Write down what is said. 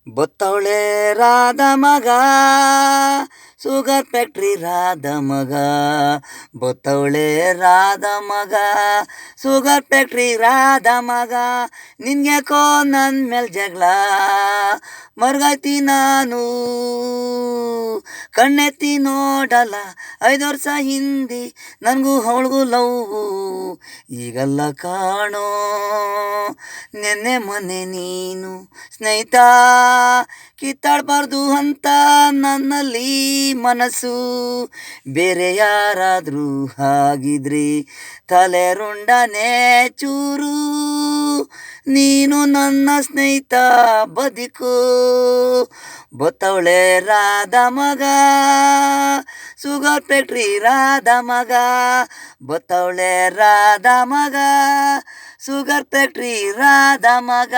ಬತ್ತವಳೆ ರಾಧ ಮಗ, sugar factory Radha ಮಗ. ಬತ್ತವಳೆ ರಾಧ ಮಗ, ಶುಗರ್ ಫ್ಯಾಕ್ಟ್ರಿ ರಾಧ ಮಗ. ನಿನ್ಗ್ಯಾಕೋ ನನ್ನ ಮೇಲೆ ಜಗಳ, ಮರ್ಗೈತಿ ನಾನು ಕಣ್ಣೆತ್ತಿ ನೋಡಲ್ಲ. 5 ವರ್ಷ ಹಿಂದೆ ನನಗೂ ಅವಳಿಗೂ ಲವ್ವು, ಈಗಲ್ಲ ಕಾಣೋ ನೆನ್ನೆ ಮೊನ್ನೆ ನೀನು ಸ್ನೇಹಿತ. ಕಿತ್ತಾಡಬಾರ್ದು ಅಂತ ನನ್ನಲ್ಲಿ ಮನಸ್ಸು, ಬೇರೆ ಯಾರಾದರೂ ಆಗಿದ್ರೆ ತಲೆ ರುಂಡನೇ ಚೂರು. ನೀನು ನನ್ನ ಸ್ನೇಹಿತ ಬದುಕು. ಬತ್ತವಳೆ ರಾಧ ಮಗ, ಶುಗರ್ ಫ್ಯಾಕ್ಟ್ರಿ ರಾಧ ಮಗ. ಬತ್ತವಳೆ ರಾಧ ಮಗ, ಶುಗರ್ ಫ್ಯಾಕ್ಟ್ರಿ ರಾಧ ಮಗ.